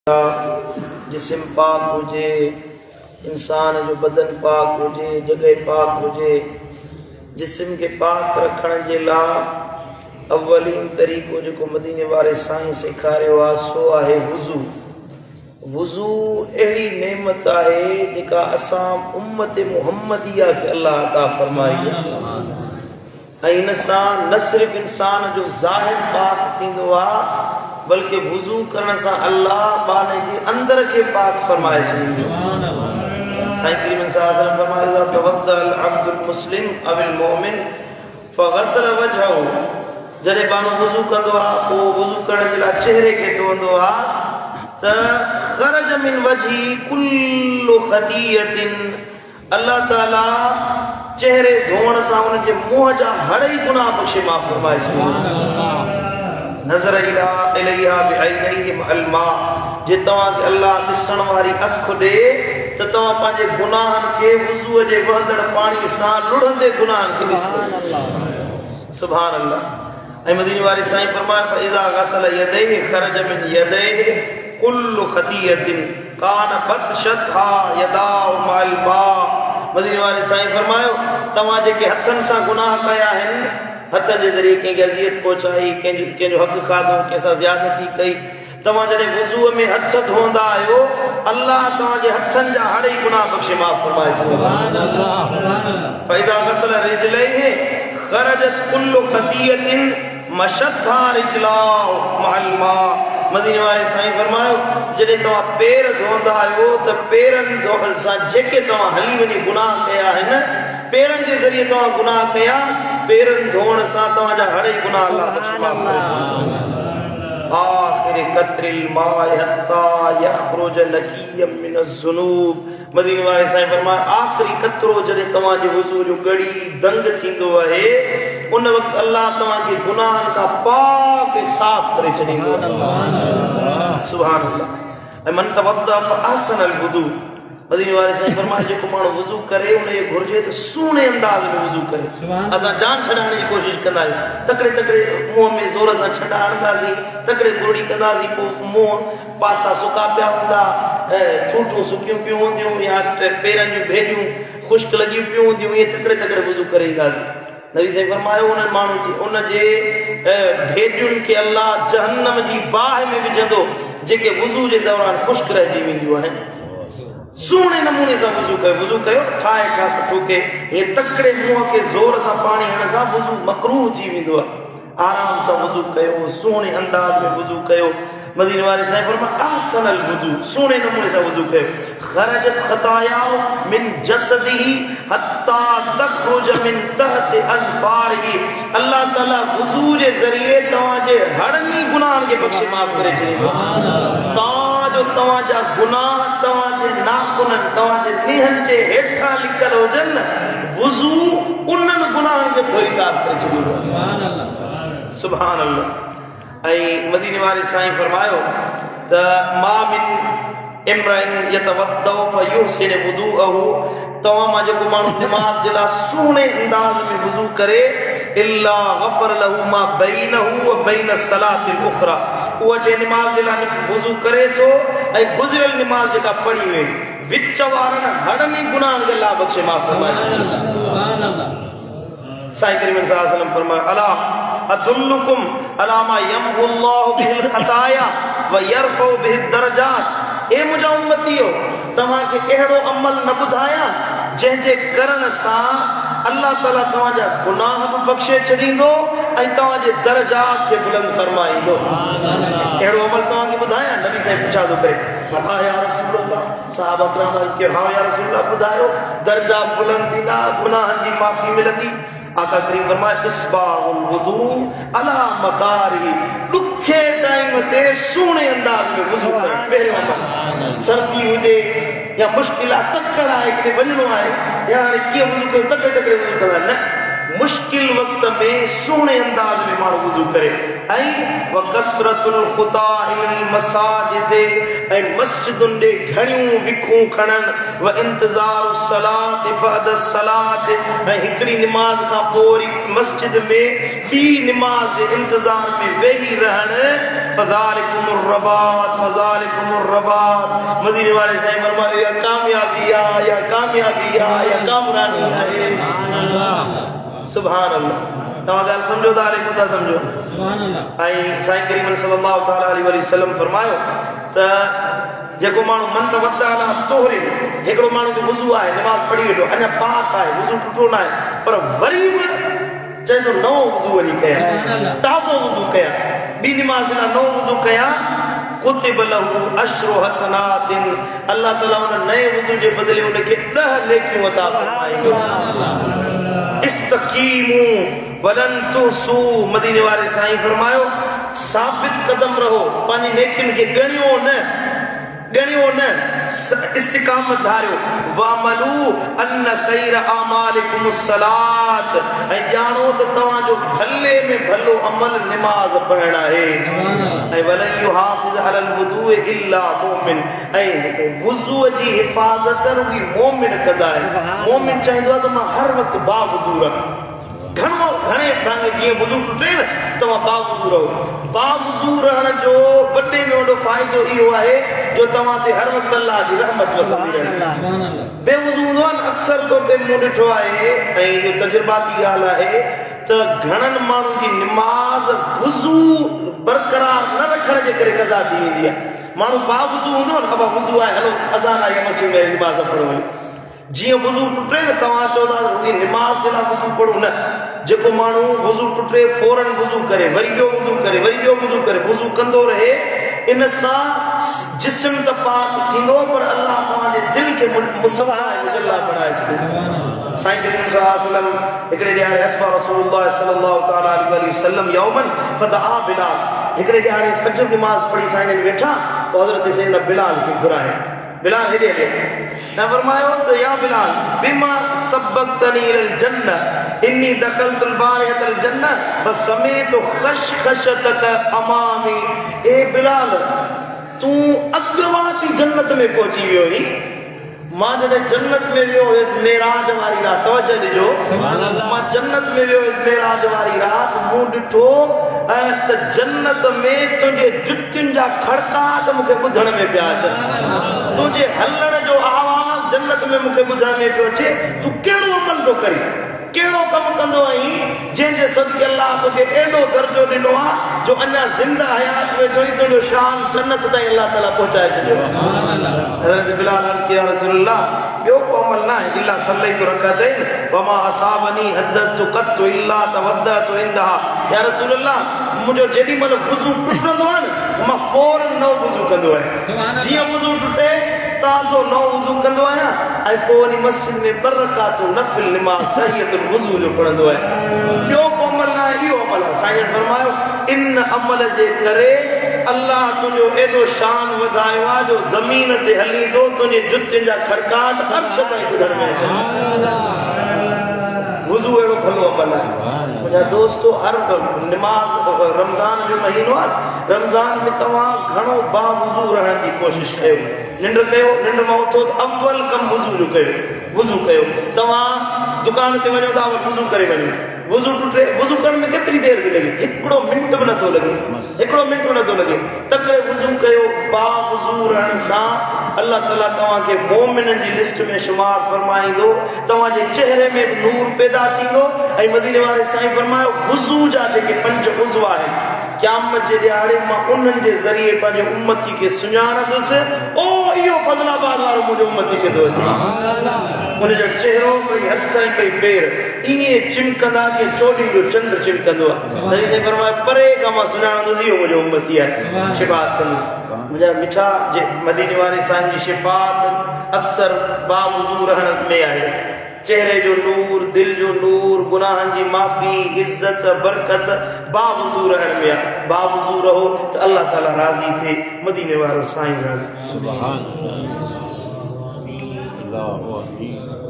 जिस्म पाक हुजे, इंसान जो बदन पाक हुजे, जगह पाक हुजे। जिस्म के पाक रखण जे लाइ अवलीन तरीक़ो जेको मदीने वारे साईं सेखारियो आहे सो आहे वुज़ू। वुज़ू अहिड़ी नेमत आहे जेका असां उम्मत मुहम्मदिया खे अल्लाह अता फरमाई ऐं इन सां न सिर्फ़ इंसान जो ज़ाहिर पाक थींदो आहे बल्कि वुज़ू करण सां अल्लाह बाने जे अंदर के पाक फरमाए छॾींदो। साईं करीम सल्लल्लाहु अलैहि वसल्लम फरमायो तवद्दल अब्दुल मुस्लिम अविल मोमिन फगसल वजहु। जॾहिं बानो वुज़ू कंदो आहे पोइ वुज़ू करण जे लाइ चेहरे खे धोईंदो आहे त खरज मिन वजही कुल्लु खतीयतिन। अल्लाह ताला चेहरे धोअण सां उन जे मुंहं जा हड़ई गुनाह बख़्शे माफ़ फरमाए छॾींदो। नज़र इलैहा बिअैनैहि अलमा। जे तव्हांखे अल्लाह ॾिसण वारी अख ॾे त तव्हां पंहिंजे गुनाहनि खे वुज़ूअ जे वहंदड़ पाणी सां लुढ़ंदे गुनाहनि खे ॾिसो। सुभान अल्लाह। ऐं मदीने वारे साईं फरमाए फइज़ा गसल यदैहि खरज मिन यदैहि कुल्लु खतीयतिन कान बतशतहा यदाउ माल बा। मदीने वारे साईं फरमायो तव्हां जेके हथनि सां गुनाह कया आहिनि, हथ जे ज़रिए कंहिंखे अज़ियत पहुचाई, कंहिंजो हक़ खाधो, कंहिंसां ज़्यादती कई, तव्हां जॾहिं वुज़ूअ में हथ धोईंदा आहियो अल्लाह तव्हांजे हथनि जा हड़ई गुनाह बख़्शे माफ़ फरमाए छॾींदो। फइज़ा गसल रिजलैहि खरजत कुल्लु खतीयतिन मशतहा रिजलाहु मअल मा। मदीने वारे साईं फरमायो जॾहिं तव्हां पेर धोईंदा आहियो त पेरनि सां जेके तव्हां हली वञी गुनाह कया आहिनि, पेरनि जे ज़रिए तव्हां गुनाह कया, पेरनि धोअण सां तव्हांजा हड़ई गुनाह अल्लाह आखिर कत्रिल माए हत्ता यखरुज नकियम मिन अज़्ज़ुनूब। मदीने वाले साईं फरमाया आखिरी कतरो जॾहिं तव्हांजे वुज़ू जो गड़ी दंग थींदो आहे उन वक़्तु अल्लाह तव्हांखे गुनाहनि खां पाक ऐं साफ़ करे छॾींदो। सुभान अल्लाह। ऐं मन तवद्दा फअहसनल वुज़ू। मदीने वाले साईं फरमाया जेको माण्हू वुज़ू करे उन खे घुर्जे त सुहिणे अंदाज़ में वुज़ू करे। असां जान छॾाइण जी कोशिशि कंदा आहियूं, तकिड़े तकिड़े मुंहं में ज़ोर सां छॾा हणंदासीं, तकिड़े गुरड़ी कंदासीं, पोइ मुंहं पासा सुका पिया हूंदा, ठूठूं सुकियूं पियूं हूंदियूं या पेरनि जूं भेॼूं ख़ुश्क लॻियूं पियूं हूंदियूं, ईअं तकिड़े तकिड़े वुज़ू करे ईंदासीं। नबी साईं फरमायो उन माण्हू जी उन जे भेॼुनि खे अल्लाह जहन्नम जी बाहि में विझंदो जेके वुज़ू जे दौरान ख़ुश्क रहिजी वेंदियूं आहिनि। सुहिणे नमूने सां वुज़ू कयो। वुज़ू कयो ठाहे ठाहे ठोके हे तकिड़े मुंहं खे ज़ोर सां पाणी हणण सां वुज़ू मकरूह थी वेंदो आहे। आराम सां वुज़ू कयो, सुहिणे अंदाज़ में वुज़ू कयो। मदीने वाले साईं फरमाया अहसनल वुज़ू, सुहिणे नमूने सां वुज़ू कयो। खरजत खतायाउ मिन जसदिही हत्ता तखरुज मिन तहत अज़फारिही। अल्लाह ताला वुज़ू जे ज़रिए तव्हांजे हड़नी गुनाहनि खे बख़्शे माफ़ करे छॾींदो। तव्हांजा गुनाह तव्हांजे नाखुननि तव्हांजे लीहनि जे हेठां लिकल हुजनि, वुज़ू उन्हनि गुनाहनि खे धोई साफ़ करे छॾींदो। सुभान अल्लाह। ऐं मदीने वारे साईं फरमायो त मा मिन इम्राइन यतवद्दउ फयुहसिन वुदूअहु। तव्हां मां जेको माण्हू नमाज़ जे लाइ सुहिणे अंदाज़ में वुज़ू करे इल्ला गफ़र लहू मा बैनहु व बैन सलातिल उखरा। उहा जे नमाज़ जे लाइ वुज़ू करे थो ऐं गुज़िरियल नमाज़ जेका पढ़ी वई विच वारनि हड़नी गुनाहनि खे अल्लाह बख़्शे माफ़ फरमाए। साईं करीम सल्लल्लाहु अलैहि वसल्लम फरमाया अला अदुल्लुकुम अला मा यमहुल्लाहु बिल खताया व यरफउ बिहि दरजात। ए मुंहिंजा उम्मतियो तव्हांखे अहिड़ो अमल न ॿुधायां जंहिंजे करण सां अल्लाह ताला तव्हांजा गुनाह बि बख़्शे छॾींदो ऐं तव्हांजे दरजात खे बुलंद फरमाईंदो। अहिड़ो अमल तव्हांखे ॿुधायां? नबी साईं पुछा थो करे हा या रसूल अल्लाह। सहाबा किराम अर्ज़ कयो हा या रसूल अल्लाह ॿुधायो, दर्जा बुलंद थींदा, गुनाहनि जी माफ़ी मिलंदी। आका करीम फरमाया इस्बाहुल वुदू अला मकारी। ॾुखे टाइम ते सुहिणे अंदाज़ में वुज़ू कयो। पहिरियों अमल सर्दी हुजे या मुश्किल आहे, तकड़ आहे, किथे वञिणो आहे या हाणे कीअं वुज़ू कयो, तकिड़े तकिड़े वुज़ू कंदा न, मुश्किल वक़्त में सुहिणे अंदाज़ में माण्हू वुज़ू करे। ऐं वकसरतुल खुदा इलल मसाजिद। ऐं मस्जिदुनि ॾे घणियूं विखूं खणनि व इंतज़ारु सलात बाद सलात। ऐं हिकिड़ी निमाज़ खां पोइ वरी मस्जिद में ॿी निमाज़ जे इंतज़ार में वेही रहण फज़ालिकुमुर रबात मदीने वाले साईं फरमायो या कामयाबी आहे या कामयाबी आहे या कामरानी आहे सुभान अल्लाह तव्हां ॻाल्हि सम्झो था कोन था सम्झो ऐं साईं करीम सल्लल्लाहु ताला अलैहि वसल्लम फरमायो त जेको माण्हू मन तवद्दा अला तोहरे हिकिड़ो माण्हू खे वुज़ू आहे नमाज़ पढ़ी वेठो अञा पाक आहे वुज़ू टुटो न आहे पर वरी बि चए थो नओं वुज़ू वरी कयां ताज़ो वुज़ू कयां ॿी नमाज़ जे लाइ नओं वुज़ू कयां कुतिब लहू अश्रु हसनातिन अल्लाह ताला उन नए वुज़ू जे बदिले उनखे 10 नेकियूं अता फरमाईंदो इस्तकीमू वलन तुसू मदीने वाले साईं फरमायो साबित कदम रहो पंहिंजी नेकियुनि खे ॻणियो न इस्तिकामत धारियो वामलू अन खैर आमालिकुमुस सलात ऐं ॼाणो त तव्हांजो भले में भलो अमल निमाज़ पढ़णु आहे ऐं वलन युहाफ़िज़ अलल वुज़ू इल्ला मोमिन ऐं वुज़ू जी हिफ़ाज़त रुॻी मोमिन कंदा आहिनि मोमिन चाहींदो आहे त मां हर वक़्तु बावुज़ू रहां घणे जीअं वुज़ू टुटे न तव्हां बावुज़ू रहो बावुज़ू रहण जो वॾे में वॾो फ़ाइदो इहो आहे जो तव्हां ते हर वक़्तु अल्लाह जी रहमत वसंदी रहे बेवुज़ू हूंदो आहे न अक्सर तौर ते मूं ॾिठो आहे ऐं इहो तजुर्बाती ॻाल्हि आहे त घणनि माण्हुनि जी निमाज़ वुज़ू बरक़रार न रखण जे करे क़ज़ा थी वेंदी आहे माण्हू बावुज़ू हूंदो न अबा वुज़ू आहे हलो अज़ान आई मस्जिद में निमाज़ पढ़ो वञो जीअं वुज़ू टुटे न तव्हां चओ था रुॻी निमाज़ जे लाइ वुज़ू पढ़ो न जेको माण्हू वुज़ू टुटे फौरन वुज़ू करे वरी ॿियो वुज़ू करे वरी ॿियो वुज़ू करे वुज़ू कंदो रहे इन सां जिस्म त पाक थींदो पर अल्लाह तव्हांजे दिलि खे मुसवा बणाए छॾींदो साईं करीम सल्लल्लाहु अलैहि वसल्लम हिकिड़े ॾियारे अस्मा रसूलुल्लाह सल्लल्लाहु ताला अलैहि वसल्लम यौमन फदआ बिलाल हिकिड़े ॾियारे फजर निमाज़ पढ़ी साईं वेठा पोइ हज़रत सैयदना बिलाल खे घुराए बिलाल हेॾे हले ऐं फरमायो त या बिलाल बिमा सबक़तनी इलल जन्नह इन्नी दखलतुल बारिहतल जन्नह फसमीतु खशखशतक अमामी ए बिलाल तूं अॻवाटी जन्नत में पहुची वियो हुई मां जॾहिं जन्नत में वियो हुयसि मेराज वारी रात तवजो ॾिजो मां जन्नत में वियो हुयसि मेराज वारी रात मूं ॾिठो ऐं त जन्नत में तुंहिंजे जुतियुनि जा खड़काट मूंखे ॿुधण में पिया अचनि तुंहिंजे हलण जो आवाज़ जन्नत में मूंखे ॿुधण में पियो अचे तूं कहिड़ो अमल थो करी कहिड़ो कमु कंदो आहीं जंहिंजे सदके अल्लाह तोखे एॾो दर्जो ॾिनो आहे जो अञा ज़िंदा हयात वेठो ई तुंहिंजो शान जन्नत ताईं अल्लाह ताला पहुचाए छॾियो हज़रत बिलाल अर्ज़ कयो या रसूल अल्लाह ॿियो को अमल न आहे इल्ला सल्लैतु रकअतैन वमा असाबनी हदस्तु क़त्तु इल्ला तवद्दअतु इंदहा या रसूल अल्लाह मुंहिंजो जेॾी महिल वुज़ू टुटंदो आहे न मां फौरन नओं वुज़ू कंदो आहियां जीअं वुज़ू टुटे ताज़ो नओं वुज़ू कंदो आहियां ऐं पोइ वञी मस्जिद में 2 रकातूं नफ़िल निमाज़ तहियतुल वुज़ू जो पढ़ंदो आहियां ॿियो को अमल न आहे इहो अमल आहे साईं फरमायो इन अमल जे करे अल्लाह तुंहिंजो एॾो शान वधायो आहे जो ज़मीन ते हलींदो तुंहिंजे जुतियुनि जा खड़काट अर्श ताईं ॿुधण में अचे वुज़ू अहिड़ो भलो अमल आहे मुंहिंजा दोस्तो हर निमाज़ रमज़ान जो महीनो आहे रमज़ान में तव्हां घणो बावुज़ू रहण जी कोशिशि कयो निंड मां उथो त अव्वल कमु वुज़ू कयो तव्हां दुकान ते वञो था वुज़ू करे वञो वुज़ू टुटे वुज़ू करण में केतिरी देरि थी लॻे हिकिड़ो मिंट बि नथो लॻे तकड़े वुज़ू कयो बावुज़ू रहण सां अल्लाह ताला तव्हांखे मोमिननि जी लिस्ट में शुमार फरमाईंदो तव्हांजे चेहरे में बि नूर पैदा थींदो ऐं मदीने वारे साईं फरमायो वुज़ू जा जेके 5 उज़्व आहिनि क़यामत जे ॾियारे मां उन्हनि जे ज़रिए पंहिंजे उम्मती खे सुञाणंदुसि ओ इहो फज़लाबाद वारो मुंहिंजो उम्मती खे थो अचे उनजो चेहरो कोई हथ ऐं कोई पेर ईअं चिमकंदा कि चोॾीं जो चंड चिमकंदो आहे नबी साईं फरमायो परे खां मां सुञाणंदुसि इहो मुंहिंजो उम्मती आहे शिफ़ाअत कंदुसि मुंहिंजा मिठा जे मदीने वारे साईं जी शिफ़ाअत अक्सर बावुज़ू रहण में आहे चेहरे जो नूर दिल जो नूर गुनाहनि जी माफ़ी इज़्ज़त बरकत बावुज़ू रहण में आहे बावुज़ू रहो त अल्लाह ताला राज़ी थिए मदीने वारो साईं राज़ी सुभान अल्लाह